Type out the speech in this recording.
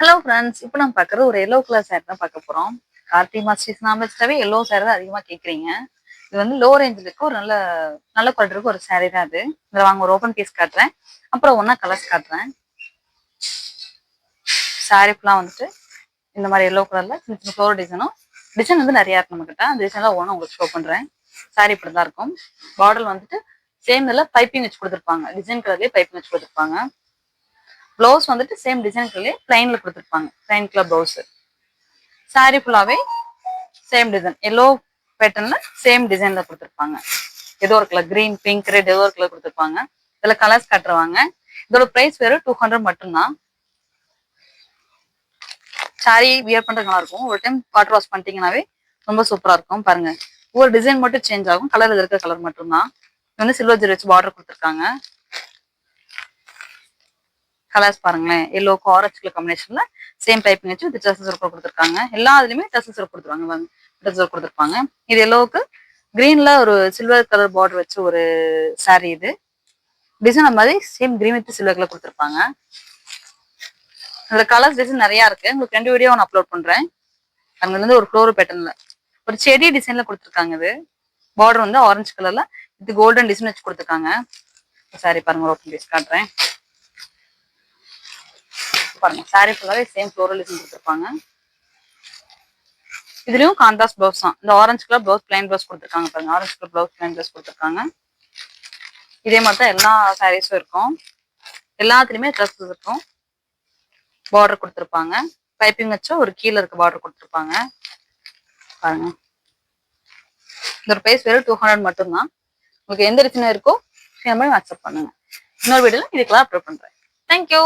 Hello friends, இப்போ நம்ம பார்க்குறது ஒரு எல்லோ கலர் சேரீ தான் பார்க்க போகிறோம். கார்த்திகை மாச சீசன் வச்சுட்டாவே எல்லோ சேரீ தான் அதிகமாக கேட்குறீங்க. இது வந்து லோ ரேஞ்சில் இருக்க ஒரு நல்ல நல்ல குவாலிட்டி இருக்க ஒரு சேரீ தான் அது. இதில் வாங்க ஒரு ஓப்பன் பீஸ் காட்டுறேன், அப்புறம் ஒன்றா கலர்ஸ் காட்டுறேன். சாரீ ஃபுல்லாக வந்துட்டு இந்த மாதிரி எல்லோ கலரில் சின்ன சின்ன ஃப்ளோர் டிசைன் வந்து நிறையா இருக்கு நம்மக்கிட்ட. அந்த டிசைன்லாம் ஒன்றா உங்களுக்கு ஷோ பண்ணுறேன். சாரீ இப்படி தான் இருக்கும். பார்டர் வந்துட்டு சேம் இதில் பைப்பிங் வச்சு கொடுத்துருப்பாங்க. டிசைன் கலர்லேயே பைப்பிங் வச்சு கொடுத்துருப்பாங்க. ப்ளவுஸ் வந்துட்டு சேம் டிசைன்குள்ளே பிளைன்ல கொடுத்துருப்பாங்க. Plain colour blouse. சாரீ ஃபுல்லாவே சேம் டிசைன் எல்லோ பேட்டர்ன்ல சேம் டிசைன்ல கொடுத்துருப்பாங்க. ஏதோ ஒரு கலர் கிரீன், பிங்க், ரெட் ஏதோ ஒரு கலர் கொடுத்துருப்பாங்க. இதுல கலர்ஸ் காட்டுருவாங்க. இதோட பிரைஸ் வெறும் 200 மட்டும்தான். சாரி வியர் பண்றது நல்லா இருக்கும். ஒரு டைம் வாட்டர் வாஷ் பண்ணிட்டீங்கன்னாவே ரொம்ப சூப்பரா இருக்கும். பாருங்க, ஒவ்வொரு டிசைன் மட்டும் சேஞ்ச் ஆகும். கலர் இருக்க கலர் மட்டும்தான். இது வந்து சில்வர் ஜெரி வச்சு பார்டர் கொடுத்துருக்காங்க. கலர்ஸ் பாருங்களேன், எல்லோக்கு ஆரஞ்சு கலர் காம்பினேஷன்ல சேம் டைப்பிங் வச்சு வித் டசல்ஸ் ஒர்க் கொடுத்துருக்காங்க. எல்லா இதுலயுமே டசல்ஸ் ஒர்க் கொடுத்துருவாங்க. டசல்ஸ் ஒர்க் கொடுத்துருப்பாங்க. இது எல்லோவுக்கு கிரீன்ல ஒரு சில்வர் கலர் பார்டர் வச்சு ஒரு சாரீ. இது டிசைன் மாதிரி same green with silver colour கொடுத்துருப்பாங்க. இதுல கலர்ஸ் டிசைன் நிறைய இருக்கு. உங்களுக்கு 2 வீடியோ நான் அப்லோட் பண்றேன். அங்க வந்து ஒரு ஃப்ளோர் பேட்டர்ன்ல ஒரு செடி டிசைன்ல கொடுத்துருக்காங்க. இது பார்டர் வந்து ஆரஞ்சு கலர்ல இது கோல்டன் டிசைன் வச்சு கொடுத்துருக்காங்க. சாரி பாருங்க, ஓப்பன் பீஸ் காட்டுறேன். பாருங்க, சாரீ ஃபுல்லாவே சேம் ஃப்ளோரல் டிசைன் கொடுத்துருப்பாங்க. இதுலயும் கான்ட்ராஸ்ட் ப்ளவுஸ் தான். இந்த orange colour blouse plain blouse கொடுத்துருக்காங்க. பாருங்க, orange colour blouse plain blouse கொடுத்துருக்காங்க. இதே மாதிரி தான் எல்லா சாரீஸும் இருக்கும். எல்லாத்துலயுமே ட்ரெஸ் இருக்கும். பார்டர் கொடுத்துருப்பாங்க. பைப்பிங் வச்சா ஒரு கீழே இருக்க பார்டர் கொடுத்துருப்பாங்க. பாருங்க, இந்த ஒரு பிரைஸ் வெறும் 200 மட்டும்தான். உங்களுக்கு எந்த டிசைன் இருக்கோ அந்த மாதிரி வாட்ஸ்அப் பண்ணுங்க. இன்னொரு வீடியோல இதுக்கெல்லாம் அப்லோட் பண்றேன். தேங்க்யூ.